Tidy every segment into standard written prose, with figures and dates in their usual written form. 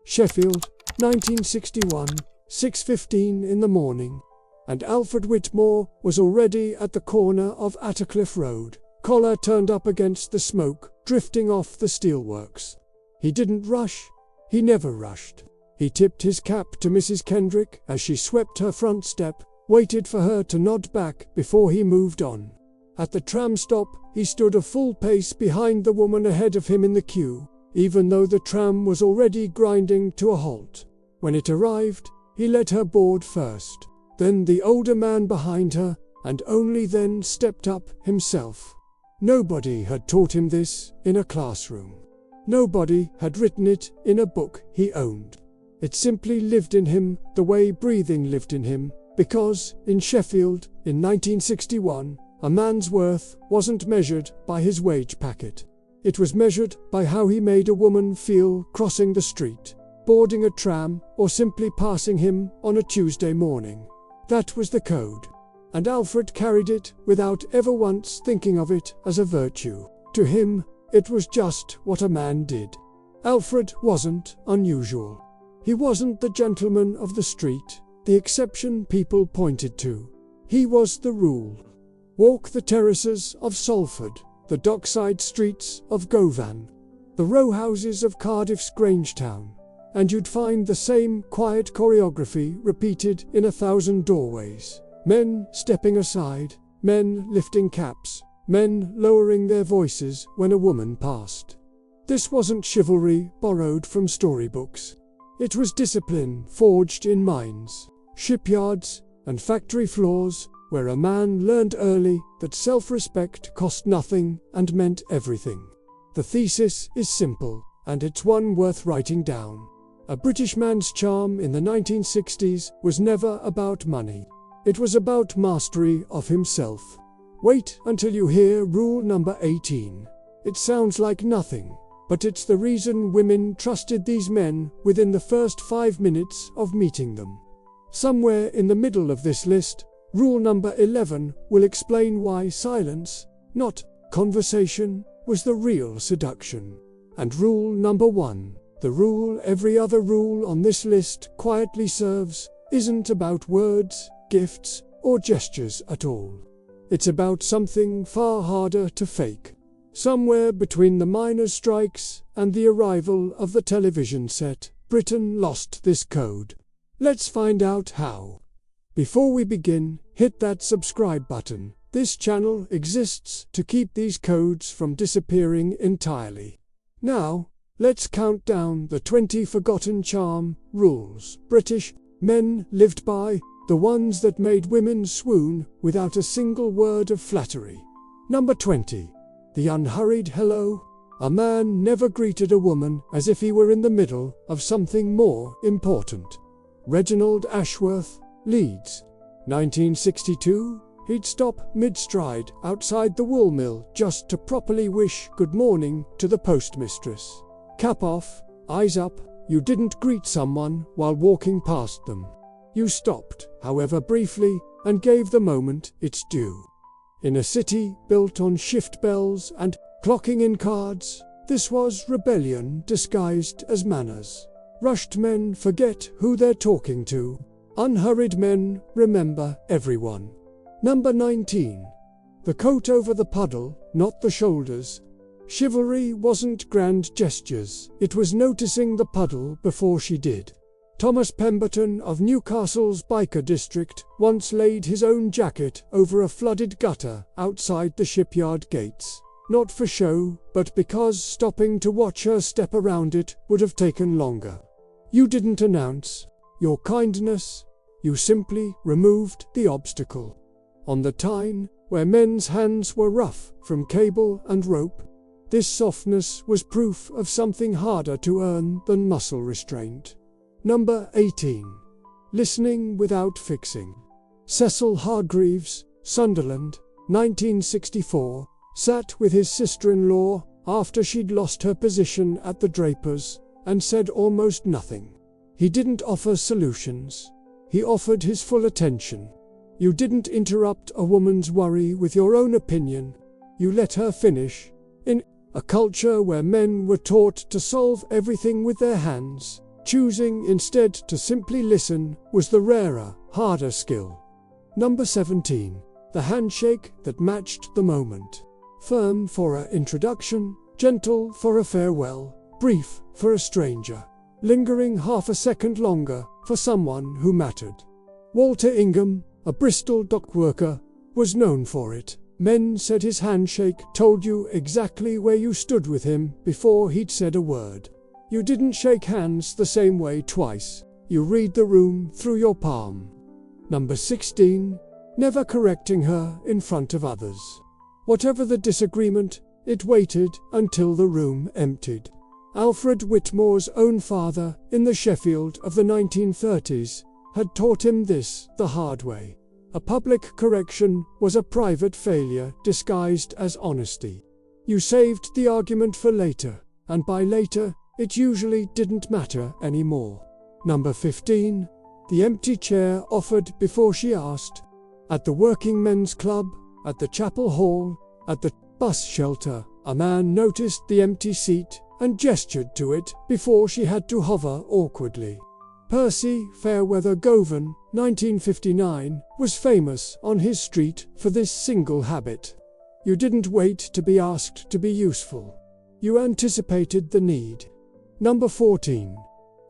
Sheffield, 1961, 6:15 in the morning, and Alfred Whitmore was already at the corner of Attercliffe Road, collar turned up against the smoke drifting off the steelworks. He didn't rush. He never rushed. He tipped his cap to Mrs. Kendrick as she swept her front step, waited for her to nod back before he moved on. At the tram stop, he stood a full pace behind the woman ahead of him in the queue, even though the tram was already grinding to a halt. When it arrived, he let her board first, then the older man behind her, and only then stepped up himself. Nobody had taught him this in a classroom. Nobody had written it in a book he owned. It simply lived in him the way breathing lived in him, because, in Sheffield, in 1961, a man's worth wasn't measured by his wage packet. It was measured by how he made a woman feel crossing the street, boarding a tram, or simply passing him on a Tuesday morning. That was the code. And Alfred carried it without ever once thinking of it as a virtue. To him, it was just what a man did. Alfred wasn't unusual. He wasn't the gentleman of the street, the exception people pointed to. He was the rule. Walk the terraces of Salford, the dockside streets of Govan, the row houses of Cardiff's Grangetown, and you'd find the same quiet choreography repeated in 1,000 doorways. Men stepping aside, men lifting caps, men lowering their voices when a woman passed. This wasn't chivalry borrowed from storybooks. It was discipline forged in mines, shipyards, and factory floors, where a man learned early that self-respect cost nothing and meant everything. The thesis is simple, and it's one worth writing down. A British man's charm in the 1960s was never about money. It was about mastery of himself. Wait until you hear rule number 18. It sounds like nothing, but it's the reason women trusted these men within the first 5 minutes of meeting them. Somewhere in the middle of this list, rule number 11 will explain why silence, not conversation, was the real seduction. And rule number 1, the rule every other rule on this list quietly serves, isn't about words, gifts, or gestures at all. It's about something far harder to fake. Somewhere between the miners' strikes and the arrival of the television set, Britain lost this code. Let's find out how. Before we begin, hit that subscribe button. This channel exists to keep these codes from disappearing entirely. Now, let's count down the 20 forgotten charm rules British men lived by, the ones that made women swoon without a single word of flattery. Number 20. The unhurried hello. A man never greeted a woman as if he were in the middle of something more important. Reginald Ashworth, Leeds, 1962. He'd stop mid-stride outside the wool mill just to properly wish good morning to the postmistress. Cap off, eyes up, you didn't greet someone while walking past them. You stopped, however briefly, and gave the moment its due. In a city built on shift bells and clocking in cards, this was rebellion disguised as manners. Rushed men forget who they're talking to. Unhurried men remember everyone. Number 19. The coat over the puddle, not the shoulders. Chivalry wasn't grand gestures, it was noticing the puddle before she did. Thomas Pemberton of Newcastle's biker district once laid his own jacket over a flooded gutter outside the shipyard gates. Not for show, but because stopping to watch her step around it would have taken longer. You didn't announce your kindness, you simply removed the obstacle. On the Tyne, where men's hands were rough from cable and rope, this softness was proof of something harder to earn than muscle restraint. Number 18. Listening without fixing. Cecil Hargreaves, Sunderland, 1964, sat with his sister-in-law after she'd lost her position at the Drapers, and said almost nothing. He didn't offer solutions. He offered his full attention. You didn't interrupt a woman's worry with your own opinion. You let her finish. In a culture where men were taught to solve everything with their hands, Choosing instead to simply listen was the rarer, harder skill. Number 17. The handshake that matched the moment. Firm for an introduction, gentle for a farewell, brief for a stranger, lingering half a second longer for someone who mattered. Walter Ingham, a Bristol dock worker, was known for it. Men said his handshake told you exactly where you stood with him before he'd said a word. You didn't shake hands the same way twice. You read the room through your palm. Number 16. Never correcting her in front of others. Whatever the disagreement, it waited until the room emptied. Alfred Whitmore's own father, in the Sheffield of the 1930s, had taught him this the hard way. A public correction was a private failure disguised as honesty. You saved the argument for later, and by later, it usually didn't matter anymore. Number 15. The empty chair offered before she asked. At the working men's club, at the chapel hall, at the bus shelter, a man noticed the empty seat and gestured to it before she had to hover awkwardly. Percy Fairweather Govan, 1959, was famous on his street for this single habit. You didn't wait to be asked to be useful. You anticipated the need. Number 14.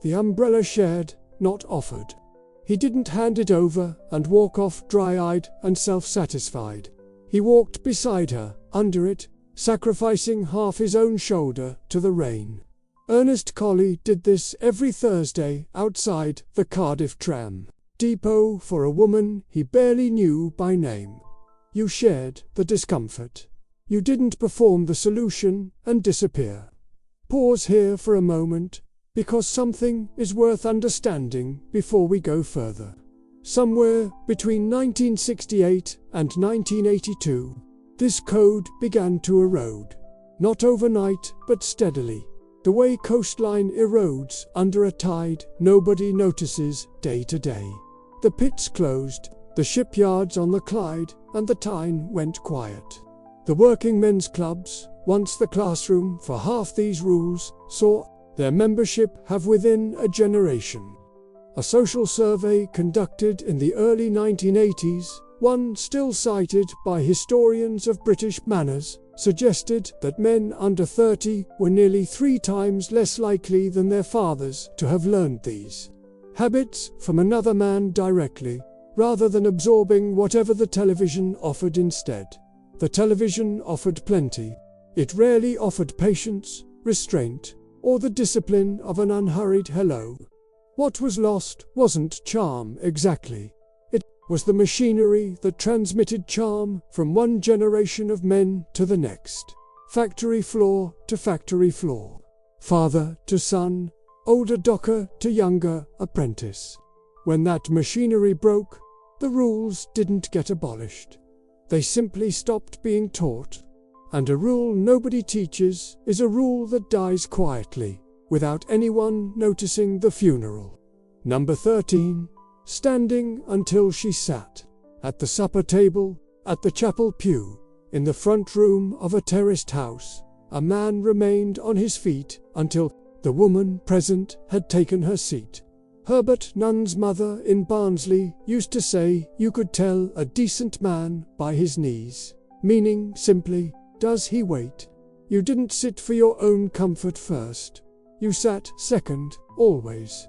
The umbrella shared, not offered. He didn't hand it over and walk off dry-eyed and self-satisfied. He walked beside her, under it, sacrificing half his own shoulder to the rain. Ernest Colley did this every Thursday outside the Cardiff tram depot for a woman he barely knew by name. You shared the discomfort. You didn't perform the solution and disappear. Pause here for a moment, because something is worth understanding before we go further. Somewhere between 1968 and 1982, this code began to erode. Not overnight, but steadily. The way coastline erodes under a tide nobody notices day to day. The pits closed, the shipyards on the Clyde and the Tyne went quiet. The working men's clubs, once the classroom for half these rules, saw their membership have within a generation. A social survey conducted in the early 1980s, one still cited by historians of British manners, suggested that men under 30 were nearly 3 times less likely than their fathers to have learned these habits from another man directly, rather than absorbing whatever the television offered instead. The television offered plenty. It rarely offered patience, restraint, or the discipline of an unhurried hello. What was lost wasn't charm exactly. It was the machinery that transmitted charm from one generation of men to the next. Factory floor to factory floor. Father to son, older docker to younger apprentice. When that machinery broke, the rules didn't get abolished. They simply stopped being taught. And a rule nobody teaches is a rule that dies quietly, without anyone noticing the funeral. Number 13. Standing until she sat. At the supper table, at the chapel pew, in the front room of a terraced house, a man remained on his feet until the woman present had taken her seat. Herbert Nunn's mother in Barnsley used to say you could tell a decent man by his knees, meaning simply, does he wait? You didn't sit for your own comfort first. You sat second, always.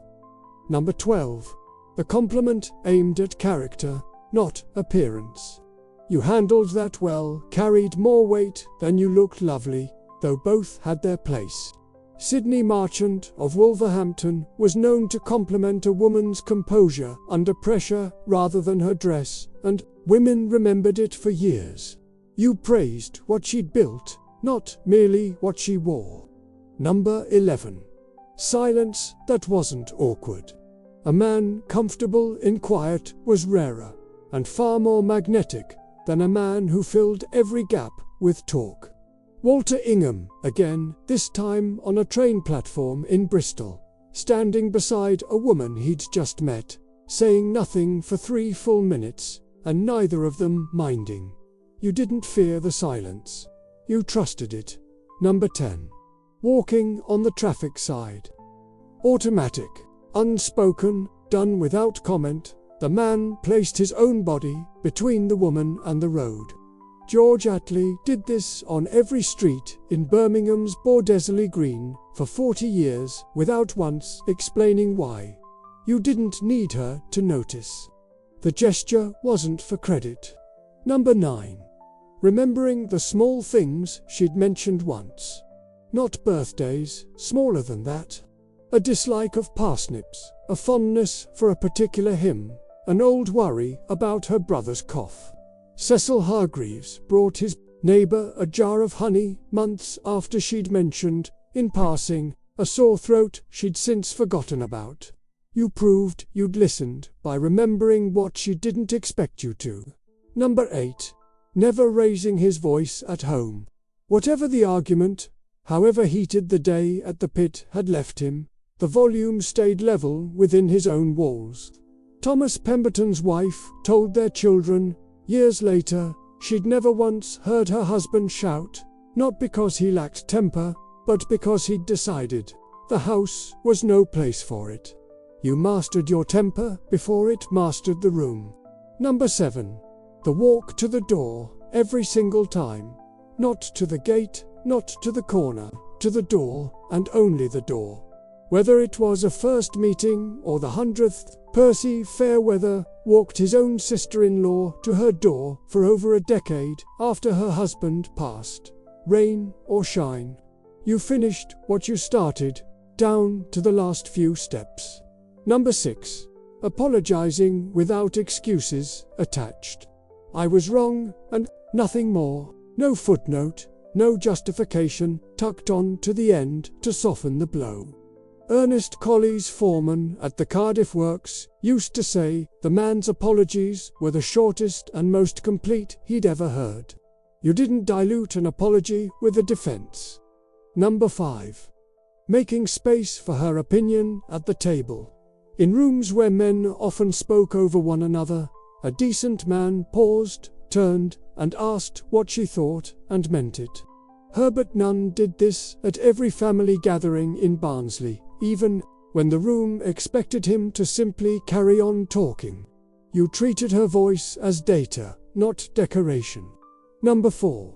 Number 12. The compliment aimed at character, not appearance. You handled that well, carried more weight than you looked lovely, though both had their place. Sidney Marchant of Wolverhampton was known to compliment a woman's composure under pressure rather than her dress, and women remembered it for years. You praised what she'd built, not merely what she wore. Number 11. Silence that wasn't awkward. A man comfortable in quiet was rarer, and far more magnetic than a man who filled every gap with talk. Walter Ingham, again, this time on a train platform in Bristol, standing beside a woman he'd just met, saying nothing for 3 full minutes, and neither of them minding. You didn't fear the silence. You trusted it. Number 10. Walking on the traffic side. Automatic, unspoken, done without comment, the man placed his own body between the woman and the road. George Attlee did this on every street in Birmingham's Bordesley Green for 40 years without once explaining why. You didn't need her to notice. The gesture wasn't for credit. Number 9. Remembering the small things she'd mentioned once. Not birthdays, smaller than that. A dislike of parsnips, a fondness for a particular hymn, an old worry about her brother's cough. Cecil Hargreaves brought his neighbour a jar of honey months after she'd mentioned, in passing, a sore throat she'd since forgotten about. You proved you'd listened by remembering what she didn't expect you to. Number 8. Never raising his voice at home. Whatever the argument, however heated the day at the pit had left him, the volume stayed level within his own walls. Thomas Pemberton's wife told their children, years later, she'd never once heard her husband shout, not because he lacked temper, but because he'd decided the house was no place for it. You mastered your temper before it mastered the room. Number 7. The walk to the door, every single time. Not to the gate, not to the corner, to the door, and only the door. Whether it was a first meeting or the 100th, Percy Fairweather walked his own sister-in-law to her door for over a decade after her husband passed. Rain or shine. You finished what you started, down to the last few steps. Number 6. Apologizing without excuses attached. I was wrong, and nothing more. No footnote, no justification tucked on to the end to soften the blow. Ernest Colley's foreman at the Cardiff Works used to say the man's apologies were the shortest and most complete he'd ever heard. You didn't dilute an apology with a defense. Number 5. Making space for her opinion at the table. In rooms where men often spoke over one another, a decent man paused, turned, and asked what she thought, and meant it. Herbert Nunn did this at every family gathering in Barnsley, even when the room expected him to simply carry on talking. You treated her voice as data, not decoration. Number 4.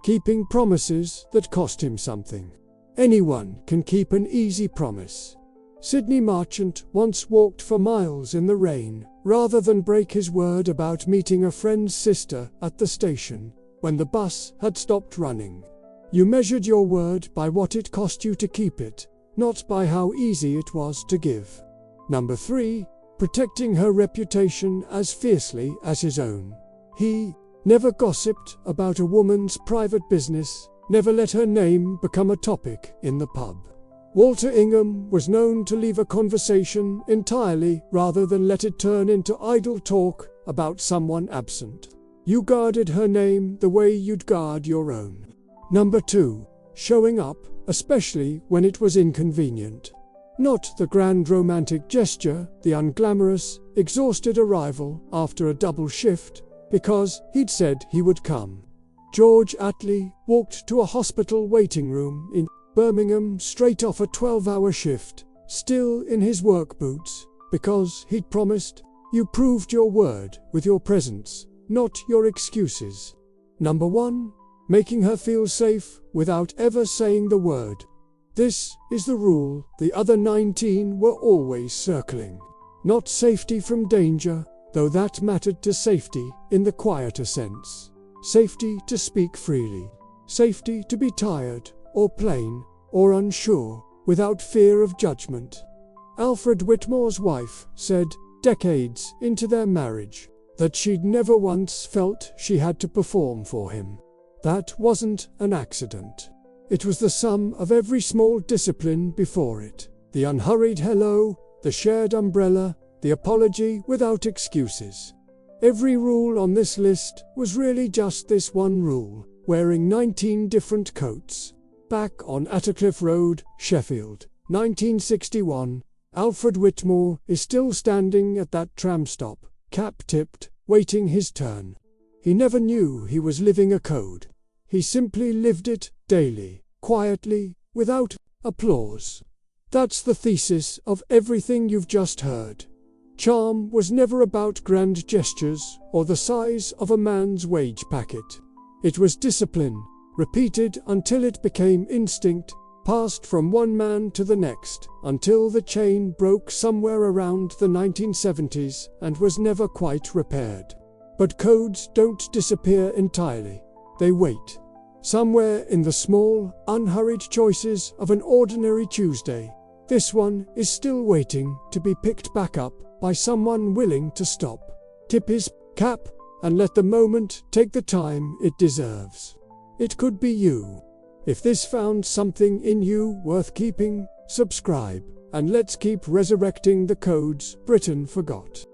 Keeping promises that cost him something. Anyone can keep an easy promise. Sidney Marchant once walked for miles in the rain, rather than break his word about meeting a friend's sister at the station, when the bus had stopped running. You measured your word by what it cost you to keep it, not by how easy it was to give. Number 3. Protecting her reputation as fiercely as his own. He never gossiped about a woman's private business, never let her name become a topic in the pub. Walter Ingham was known to leave a conversation entirely rather than let it turn into idle talk about someone absent. You guarded her name the way you'd guard your own. Number 2. Showing up, especially when it was inconvenient. Not the grand romantic gesture, the unglamorous, exhausted arrival after a double shift, because he'd said he would come. George Attlee walked to a hospital waiting room in Birmingham straight off a 12-hour shift, still in his work boots, because he'd promised. You proved your word with your presence, not your excuses. Number 1. Making her feel safe without ever saying the word. This is the rule the other 19 were always circling. Not safety from danger, though that mattered to safety in the quieter sense. Safety to speak freely. Safety to be tired, or plain, or unsure, without fear of judgment. Alfred Whitmore's wife said, decades into their marriage, that she'd never once felt she had to perform for him. That wasn't an accident. It was the sum of every small discipline before it. The unhurried hello, the shared umbrella, the apology without excuses. Every rule on this list was really just this one rule, wearing 19 different coats. Back on Attercliffe Road, Sheffield, 1961, Alfred Whitmore is still standing at that tram stop, cap tipped, waiting his turn. He never knew he was living a code. He simply lived it, daily, quietly, without applause. That's the thesis of everything you've just heard. Charm was never about grand gestures or the size of a man's wage packet. It was discipline, repeated until it became instinct, passed from one man to the next, until the chain broke somewhere around the 1970s and was never quite repaired. But codes don't disappear entirely. They wait. Somewhere in the small, unhurried choices of an ordinary Tuesday. This one is still waiting to be picked back up by someone willing to stop, tip his cap, and let the moment take the time it deserves. It could be you. If this found something in you worth keeping, subscribe, and let's keep resurrecting the codes Britain forgot.